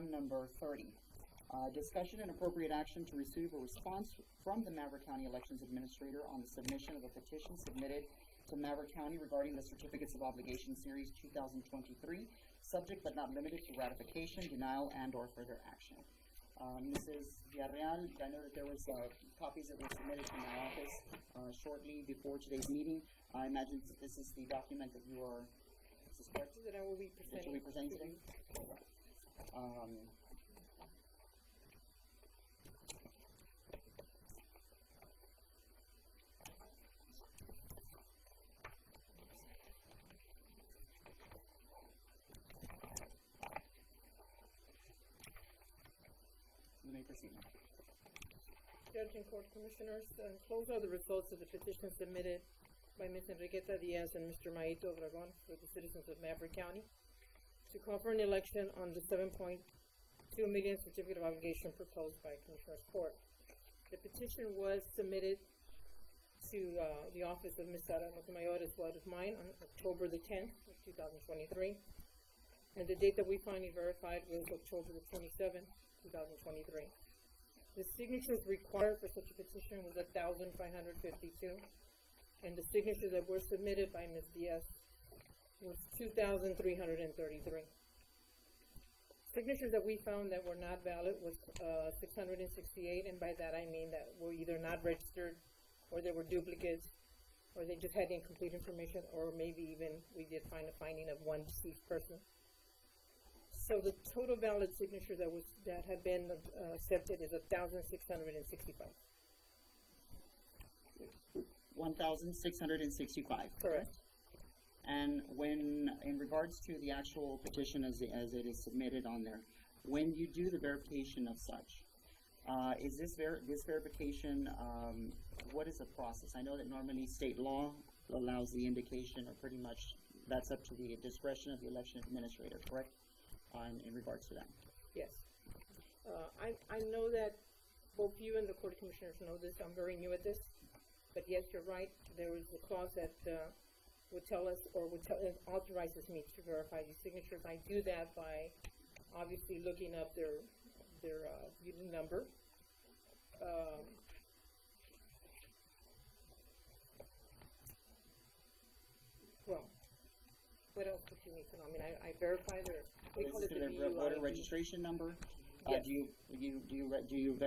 item number 30. Discussion and appropriate action to receive a response from the Maverick County Elections Administrator on the submission of a petition submitted to Maverick County regarding the Certificates of Obligation Series 2023, subject but not limited to ratification, denial, and or further action. Mrs. Villarreal, I know that there was copies that were submitted to my office shortly before today's meeting. I imagine that this is the document that you are, is this correct? That I will be presenting. That you'll be presenting today? You may proceed. Judge and Court Commissioners, those are the results of the petition submitted by Ms. Enriqueta Diaz and Mr. Mayito Obregon for the citizens of Maverick County to call for an election on the 7.2 million certificate of obligation proposed by Commissioners Court. The petition was submitted to the office of Ms. Sara Montemayor as well as mine on October the 10th of 2023. And the date that we finally verified was October the 27th, 2023. The signatures required for such a petition was 1,552, and the signatures that were submitted by Ms. Diaz was 2,333. Signatures that we found that were not valid was 668, and by that I mean that were either not registered, or they were duplicates, or they just had incomplete information, or maybe even we did find a finding of one deceased person. So the total valid signature that had been accepted is 1,665. 1,665. Correct. And when, in regards to the actual petition as it is submitted on there, when you do the verification of such, is this verification, what is the process? I know that normally state law allows the indication, or pretty much that's up to the discretion of the election administrator, correct? In regards to that. Yes. I know that both you and the Court of Commissioners know this. I'm very new at this. But yes, you're right. There is a clause that would tell us, or authorizes me to verify these signatures. I do that by obviously looking up their unit number. Well, what else would you need to know? I mean, I verify their. We call it the voter registration number. Yes. Do you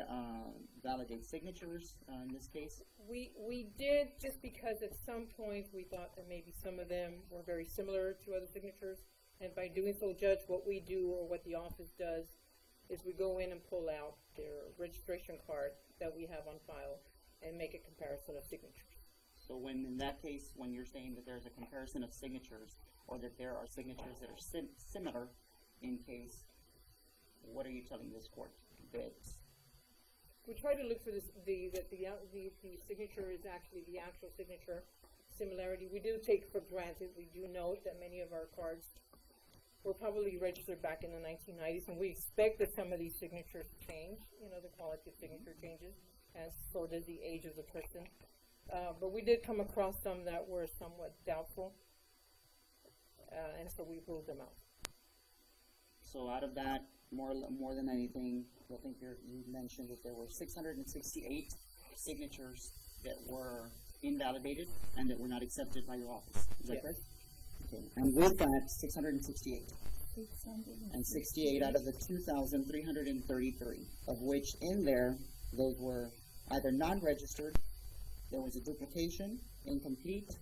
validate signatures in this case? We did, just because at some point we thought that maybe some of them were very similar to other signatures, and by doing so, Judge, what we do, or what the office does, is we go in and pull out their registration card that we have on file and make a comparison of signatures. So when, in that case, when you're saying that there's a comparison of signatures, or that there are signatures that are similar in case, what are you telling this court? That we try to look for this, the signature is actually the actual signature similarity. We do take for granted, we do note that many of our cards were probably registered back in the 1990s, and we expect that some of these signatures change. You know, the quality of signature changes, and so does the age of the person. But we did come across some that were somewhat doubtful, and so we ruled them out. So out of that, more than anything, I think you mentioned that there were 668 signatures that were invalidated and that were not accepted by your office. Is that yes. correct? Okay. And with that, 668. And 68 out of the 2,333, of which in there, those were either non-registered, there was a duplication, incomplete,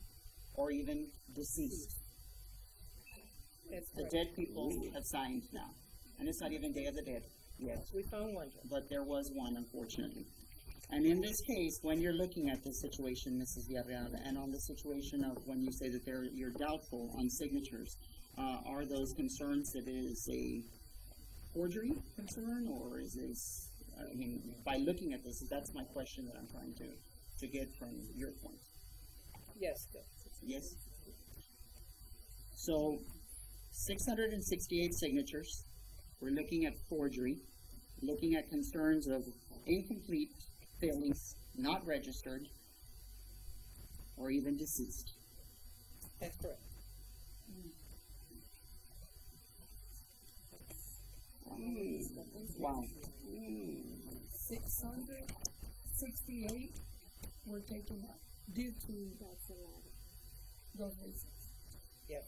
or even deceased. The dead people have signed now. And it's not even Day of the Dead yet. We found one. But there was one, unfortunately. And in this case, when you're looking at this situation, Mrs. Villarreal, and on the situation of when you say that you're doubtful on signatures, are those concerns that it is a forgery concern, or is this, I mean, by looking at this, that's my question that I'm trying to get from your point. Yes. Yes? So, 668 signatures. We're looking at forgery, looking at concerns of incomplete fillings, not registered, or even deceased. That's correct. Wow. 668 were taken up due to That's a lot. those reasons. Yes.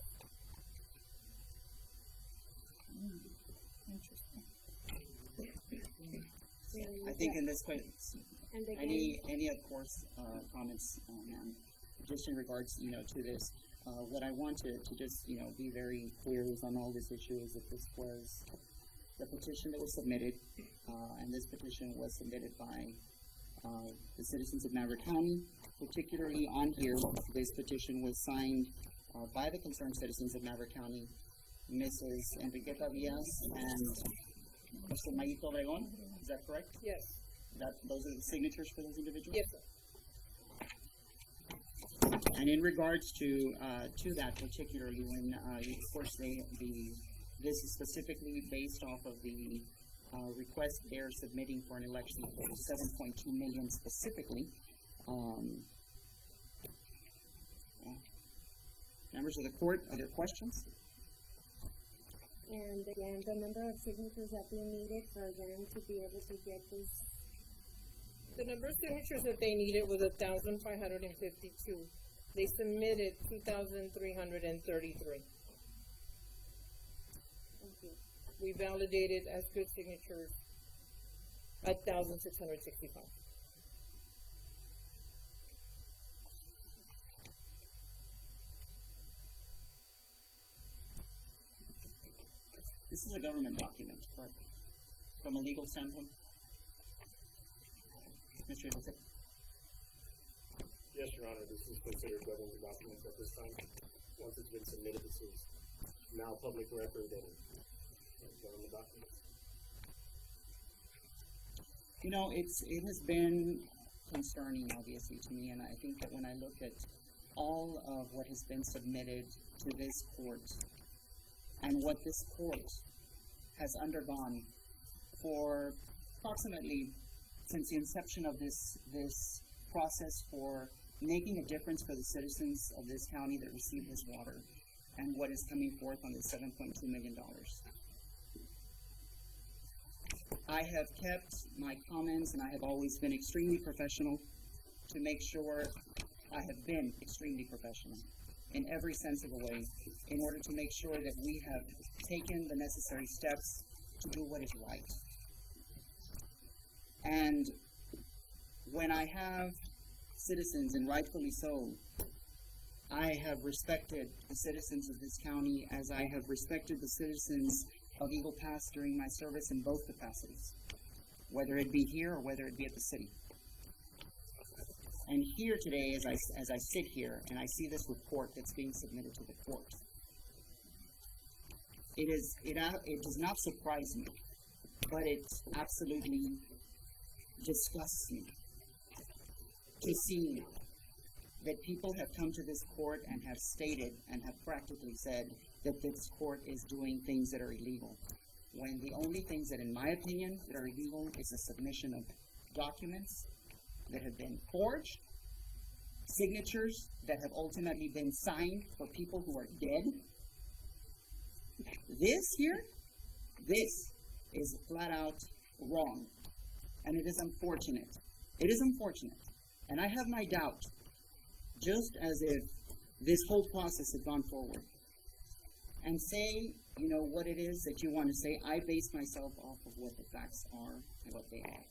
Interesting. I think in this case, And again, any of course, comments, ma'am, just in regards, to this, what I want to just, be very clear is on all this issue is that this was the petition that was submitted, and this petition was submitted by, the citizens of Maverick County. Particularly on here, this petition was signed, by the concerned citizens of Maverick County, Mrs. Enriqueta Diaz and Mr. Mayito Obregon, is that correct? Yes. Those are the signatures for those individuals? Yes, sir. And in regards to that particularly, when, of course, this is specifically based off of the, request they're submitting for an election for 7.2 million specifically. Members of the court, are there questions? and again, the number of signatures that they needed for them to be able to get this. The number of signatures that they needed was 1,552. They submitted 2,333. Okay. We validated as good signatures 1,665. This is a government document, correct? From a legal standpoint? Mr. Enriqueta? Yes, Your Honor, this is considered government documents at this time. Once it's been submitted, this is now public record and government documents. It has been concerning, obviously, to me, and I think that when I look at all of what has been submitted to this court and what this court has undergone for approximately since the inception of this process for making a difference for the citizens of this county that receive this water and what is coming forth on this $7.2 million. I have kept my comments and I have always been extremely professional to make sure I have been extremely professional in every sense of the way in order to make sure that we have taken the necessary steps to do what is right. And when I have citizens, and rightfully so, I have respected the citizens of this county as I have respected the citizens of Eagle Pass during my service in both capacities, whether it be here or whether it be at the city. And here today, as I sit here and I see this report that's being submitted to the court, it does not surprise me, but it absolutely disgusts me to see that people have come to this court and have stated and have practically said that this court is doing things that are illegal, when the only things that, in my opinion, that are illegal is the submission of documents that have been forged, signatures that have ultimately been signed for people who are dead. This is flat out wrong. And it is unfortunate. It is unfortunate. And I have my doubt, just as if this whole process had gone forward. And say, what it is that you want to say. I base myself off of what the facts are and what they are.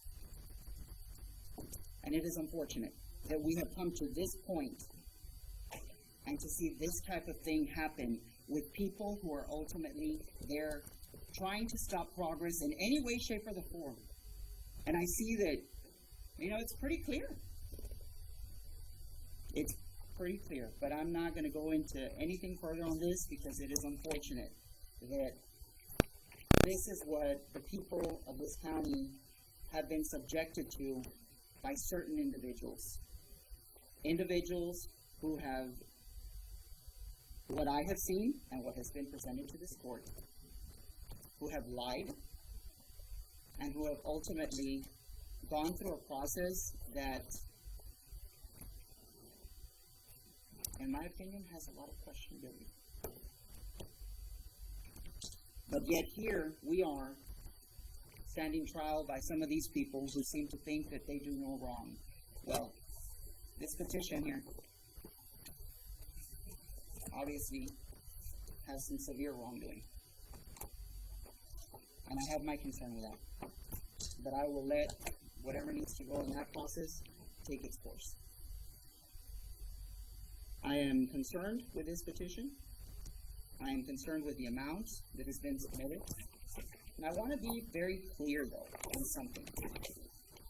And it is unfortunate that we have come to this point and to see this type of thing happen with people who are ultimately there trying to stop progress in any way, shape, or the form. And I see that, it's pretty clear. It's pretty clear, but I'm not going to go into anything further on this because it is unfortunate that this is what the people of this county have been subjected to by certain individuals. Individuals who have, what I have seen and what has been presented to this court, who have lied and who have ultimately gone through a process that, in my opinion, has a lot of questionability. But yet here we are, standing trial by some of these people who seem to think that they do no wrong. Well, this petition here obviously has some severe wrongdoing. And I have my concern with that. But I will let whatever needs to go in that process take its course. I am concerned with this petition. I am concerned with the amount that has been submitted. And I want to be very clear, though, on something.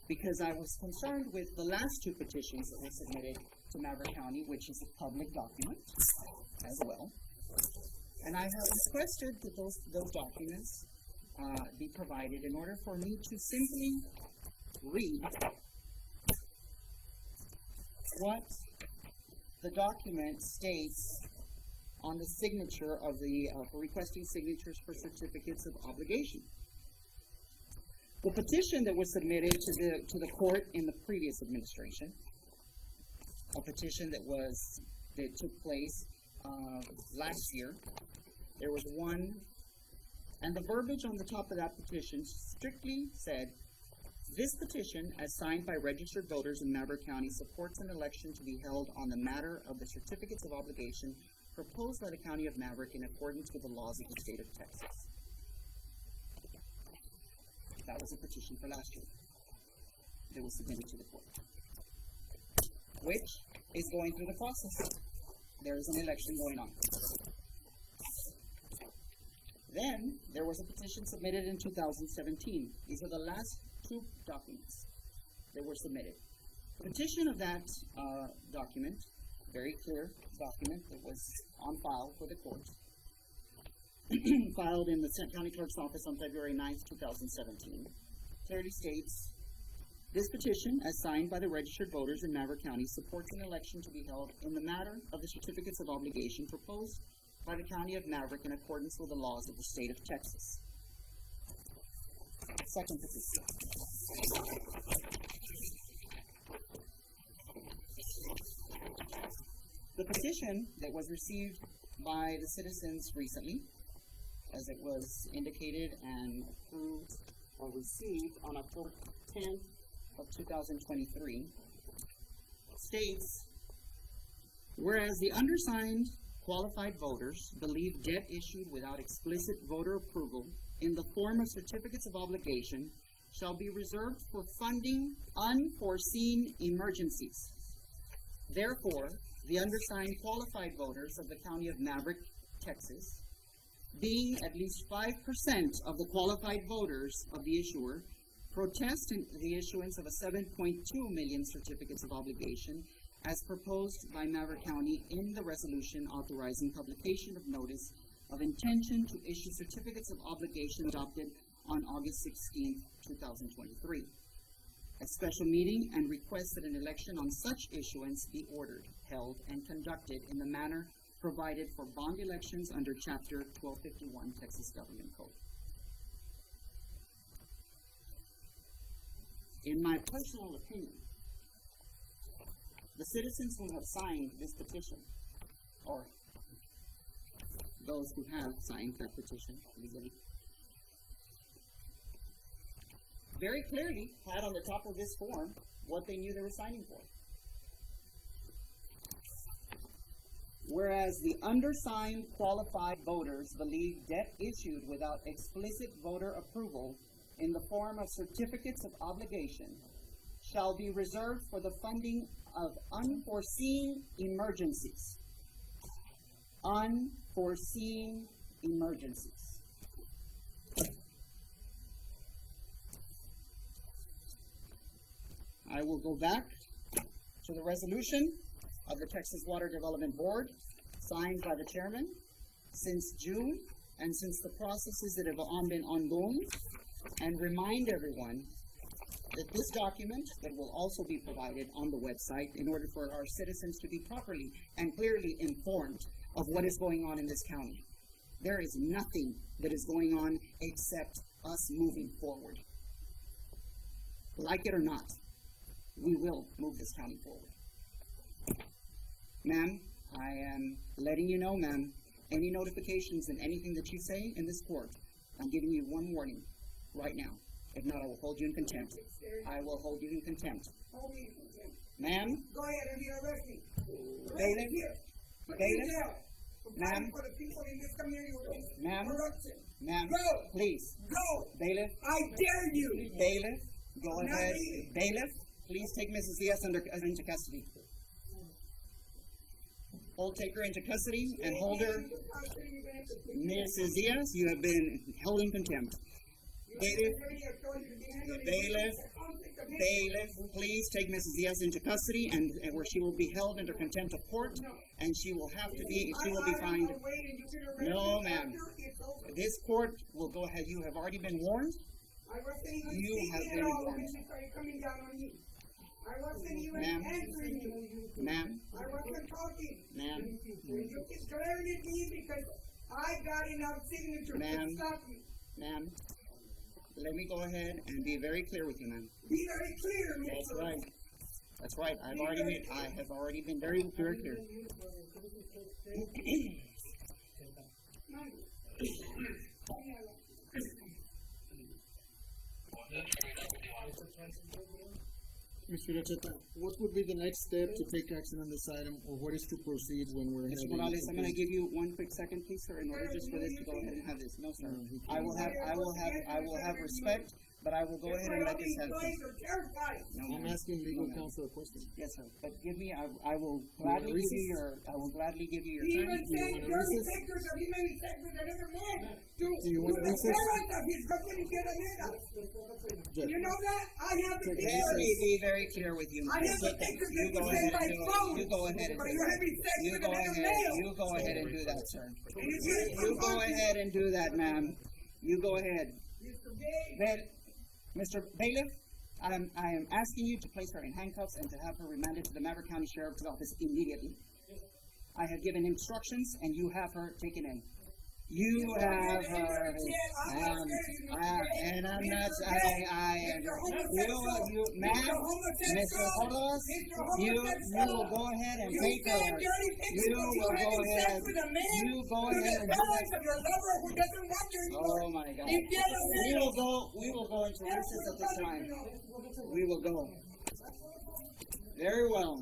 Because I was concerned with the last two petitions that were submitted to Maverick County, which is a public document as well. And I have requested that those documents be provided in order for me to simply read what the document states on the signature of the requesting signatures for certificates of obligation. The petition that was submitted to the court in the previous administration, a petition that took place last year. There was one, and the verbiage on the top of that petition strictly said, "This petition, as signed by registered voters in Maverick County, supports an election to be held on the matter of the certificates of obligation proposed by the County of Maverick in accordance with the laws of the state of Texas." That was a petition for last year that was submitted to the court, which is going through the process. There is an election going on. Then there was a petition submitted in 2017. These are the last two documents that were submitted. The petition of that document, very clear document that was on file for the court, filed in the County Clerk's office on February 9th, 2017, clearly states, "This petition, as signed by the registered voters in Maverick County, supports an election to be held in the matter of the certificates of obligation proposed by the County of Maverick in accordance with the laws of the state of Texas." Second petition. The petition that was received by the citizens recently, as it was indicated and approved or received on October 10th of 2023, states, "Whereas the undersigned qualified voters believe debt issued without explicit voter approval in the form of certificates of obligation shall be reserved for funding unforeseen emergencies. Therefore, the undersigned qualified voters of the County of Maverick, Texas, being at least 5% of the qualified voters of the issuer, protest the issuance of a 7.2 million certificates of obligation as proposed by Maverick County in the resolution authorizing publication of notice of intention to issue certificates of obligation adopted on August 16, 2023. A special meeting and request that an election on such issuance be ordered, held, and conducted in the manner provided for bond elections under Chapter 1251 Texas Government Code." In my personal opinion, the citizens who have signed this petition, or those who have signed that petition legally, very clearly had on the top of this form what they knew they were signing for. Whereas the undersigned qualified voters believe debt issued without explicit voter approval in the form of certificates of obligation shall be reserved for the funding of unforeseen emergencies. Unforeseen emergencies. I will go back to the resolution of the Texas Water Development Board, signed by the chairman since June, and since the processes that have been ongoing, and remind everyone that this document that will also be provided on the website in order for our citizens to be properly and clearly informed of what is going on in this county. There is nothing that is going on except us moving forward. Like it or not, we will move this county forward. Ma'am, I am letting you know, ma'am, any notifications and anything that you say in this court, I'm giving you one warning right now. If not, I will hold you in contempt. I will hold you in contempt. Hold me in contempt. Ma'am, Go ahead and arrest me. bailiff, Here. Put me in bailiff, jail. For Ma'am. fighting for the people in this community with Ma'am. corruption. ma'am, Go. please. Go. Bailiff, I dare you. bailiff, go Not ahead. me. Bailiff, please take Mrs. Diaz into custody. Take her into custody and hold her. Mrs. Diaz, you have been held in contempt. Bailiff, bailiff, please take Mrs. Diaz into custody and where she will be held under contempt of court and she will be fined. No, ma'am. This court will go ahead. You have already been warned. You have been warned. I wasn't even Ma'am. answering you. Ma'am, I wasn't talking. ma'am, You keep glaring at me because I got enough signatures Ma'am. to stop you. ma'am, let me go ahead and be very clear with you, ma'am. Be very clear, Mr. That's right. That's right. I have already been very clear. Mr. Enriqueta, what would be the next step to take action on this item, or what is to proceed when we're Mr. having? Morales, I'm gonna give you one quick second, please, sir, in order just for this to go ahead and have this. No, sir. I will have respect, but I will go ahead and let this happen. No, I'm ma'am. asking legal No, ma'am. counsel a question. Yes, sir. But give me, I will gladly give you your He even time. said dirty pictures of him and sexes and other men. Do you want the recess? parents of his company get a letter. Judge, You know that? I have the Let pictures. me be very clear with you. I have the Sit down. pictures You that go you ahead send by and do it. phone. You go ahead and But do you're having that. sex You with go another ahead, male. you go ahead and do that, sir. And you You go ahead and do that, ma'am. You go ahead. Mr. Gay, Then, Mr. Bailiff, I am asking you to place her in handcuffs and to have her remanded to the Maverick County Sheriff's Office immediately. I have given instructions and you have her taken in. You have her, and I'm not, you, ma'am, Mr. Carlos, you will go ahead and take her. You will go ahead, you go ahead and do it. Oh my God. We will go into recess at this time. We will go. Very well.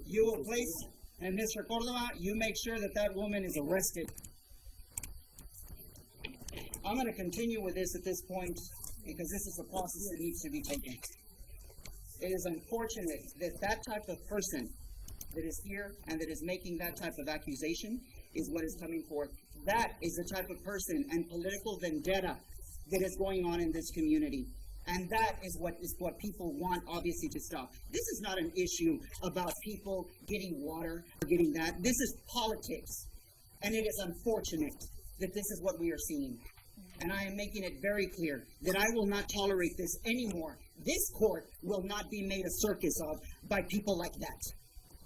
You will place, and Mr. Cordova, you make sure that that woman is arrested. I'm going to continue with this at this point because this is a process that needs to be taken. It is unfortunate that that type of person that is here and that is making that type of accusation is what is coming forth. That is the type of person and political vendetta that is going on in this community. And that is what people want, obviously, to stop. This is not an issue about people getting water or getting that. This is politics. And it is unfortunate that this is what we are seeing. And I am making it very clear that I will not tolerate this anymore. This court will not be made a circus of by people like that.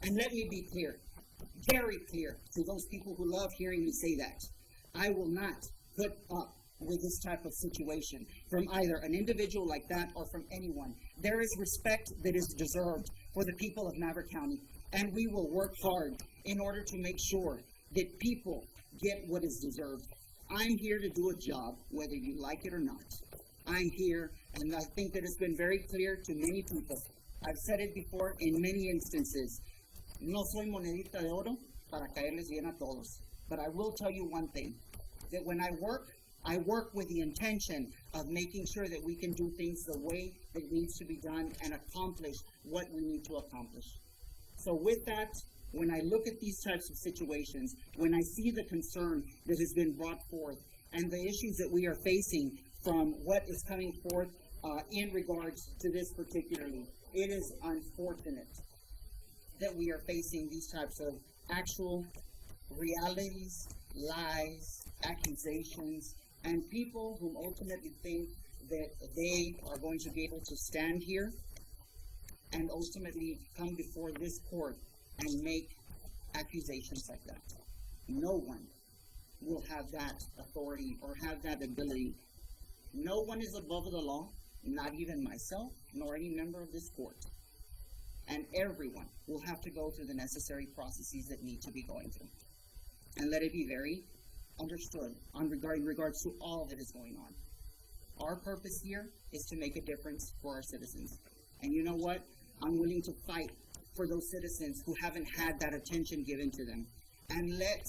And let me be clear, very clear to those people who love hearing me say that. I will not put up with this type of situation from either an individual like that or from anyone. There is respect that is deserved for the people of Maverick County, and we will work hard in order to make sure that people get what is deserved. I'm here to do a job, whether you like it or not. I'm here, and I think that it's been very clear to many people. I've said it before in many instances. No soy monedita de oro para caerles bien a todos. But I will tell you one thing, that when I work with the intention of making sure that we can do things the way that needs to be done and accomplish what we need to accomplish. So with that, when I look at these types of situations, when I see the concern that has been brought forth and the issues that we are facing from what is coming forth in regards to this particularly, it is unfortunate that we are facing these types of actual realities, lies, accusations, and people who ultimately think that they are going to be able to stand here and ultimately come before this court and make accusations like that. No one will have that authority or have that ability. No one is above the law, not even myself, nor any member of this court. And everyone will have to go through the necessary processes that need to be going through. And let it be very understood in regards to all that is going on. Our purpose here is to make a difference for our citizens. And you know what? I'm willing to fight for those citizens who haven't had that attention given to them. And let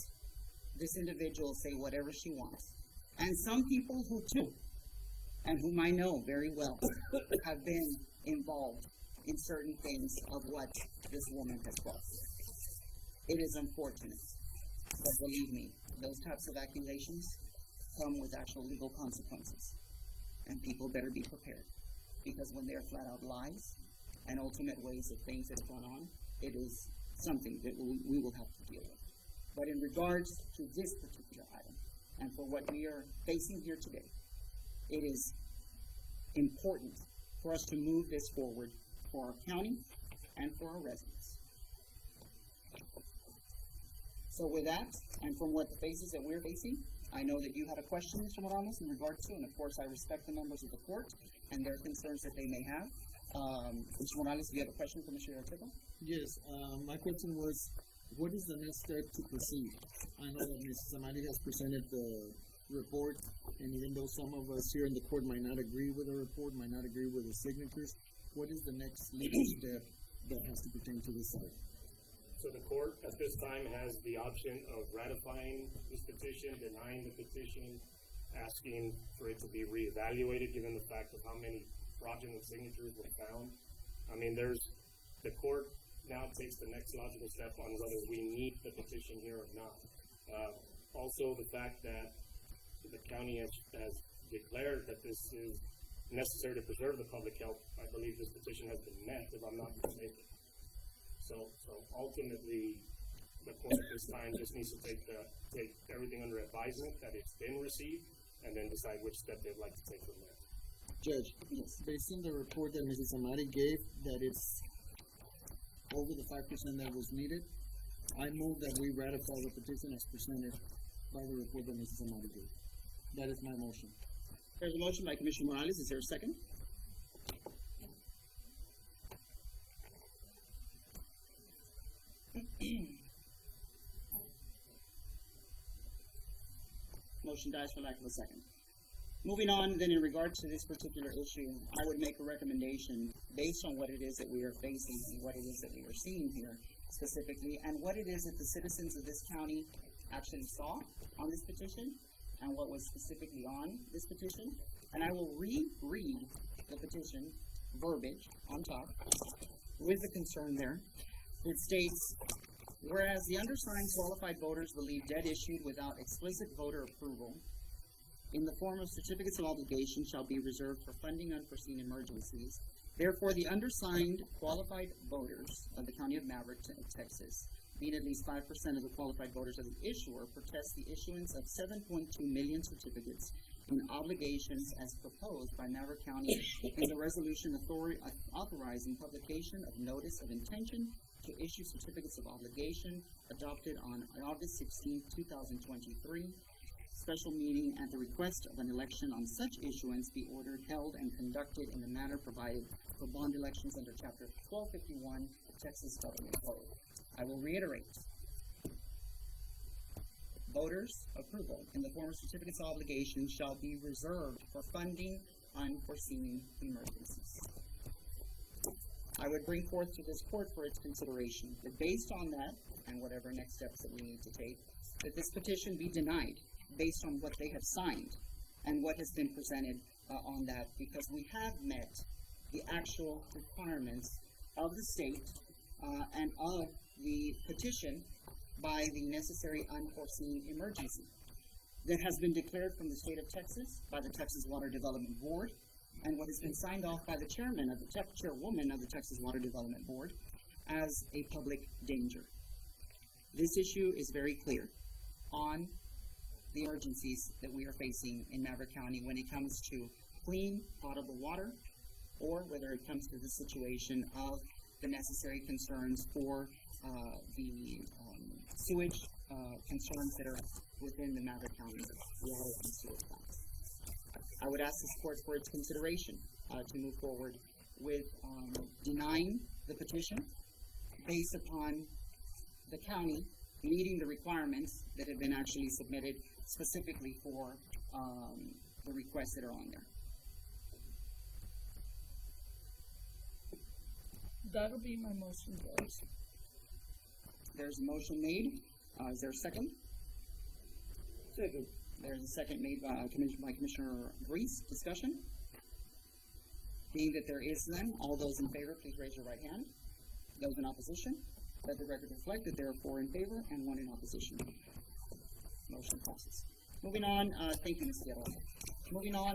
this individual say whatever she wants. And some people who too, and whom I know very well, have been involved in certain things of what this woman has brought. It is unfortunate, but believe me, those types of accusations come with actual legal consequences. And people better be prepared, because when they're flat out lies and ultimate ways of things that have gone on, it is something that we will have to deal with. But in regards to this particular item, and for what we are facing here today, it is important for us to move this forward for our county and for our residents. So with that, and from what the faces that we're facing, I know that you had a question, Mr. Morales, in regard to, and of course I respect the members of the court and their concerns that they may have. Mr. Morales, do you have a question for Mr. Enriqueta? Yes, my question was, what is the next step to proceed? I know that Mrs. Amadi has presented the report, and even though some of us here in the court might not agree with the report, might not agree with the signatures, what is the next legal step that has to pertain to this side? So the court at this time has the option of ratifying this petition, denying the petition, asking for it to be reevaluated given the fact of how many fraudulent signatures were found. I mean, the court now takes the next logical step on whether we need the petition here or not. Also, the fact that the county has declared that this is necessary to preserve the public health, I believe this petition has been met, if I'm not mistaken. So ultimately, the court at this time just needs to take everything under advisement that it's been received, and then decide which step they'd like to take from there. Judge, yes, based on the report that Mrs. Amadi gave, that it's over the 5% that was needed, I move that we ratify the petition as presented by the report that Mrs. Amadi gave. That is my motion. There's a motion by Commissioner Morales. Is there a second? Motion dies for lack of a second. Moving on, then, in regards to this particular issue, I would make a recommendation based on what it is that we are facing and what it is that we are seeing here specifically, and what it is that the citizens of this county actually saw on this petition and what was specifically on this petition. And I will reread the petition verbiage on top with the concern there. It states, whereas the undersigned qualified voters believe debt issued without explicit voter approval in the form of certificates of obligation shall be reserved for funding unforeseen emergencies. Therefore, the undersigned qualified voters of the County of Maverick, Texas, being at least 5% of the qualified voters of the issuer, protest the issuance of 7.2 million certificates in obligations as proposed by Maverick County in the resolution authorizing publication of notice of intention to issue certificates of obligation adopted on August 16, 2023. Special meeting at the request of an election on such issuance be ordered, held, and conducted in the manner provided for bond elections under Chapter 1251 Texas Government Code. I will reiterate. Voters' approval in the form of certificates of obligation shall be reserved for funding unforeseen emergencies. I would bring forth to this court for its consideration that based on that, and whatever next steps that we need to take, that this petition be denied based on what they have signed and what has been presented on that, because we have met the actual requirements of the state and of the petition by the necessary unforeseen emergency that has been declared from the state of Texas by the Texas Water Development Board, and what has been signed off by the chairwoman of the Texas Water Development Board as a public danger. This issue is very clear on the emergencies that we are facing in Maverick County when it comes to clean, potable water, or whether it comes to the situation of the necessary concerns for the sewage concerns that are within the Maverick County water and sewer plants. I would ask this court for its consideration to move forward with denying the petition based upon the county meeting the requirements that have been actually submitted specifically for the requests that are on there. that'll be my motion, Doris. There's a motion made. Is there a second? Second. There's a second made by Commissioner Reese. Discussion? Being that there is none, all those in favor, please raise your right hand. Those in opposition, let the record reflect that there are 4 in favor and 1 in opposition. Motion passes. Moving on, thank you, Ms. Villarreal. Moving on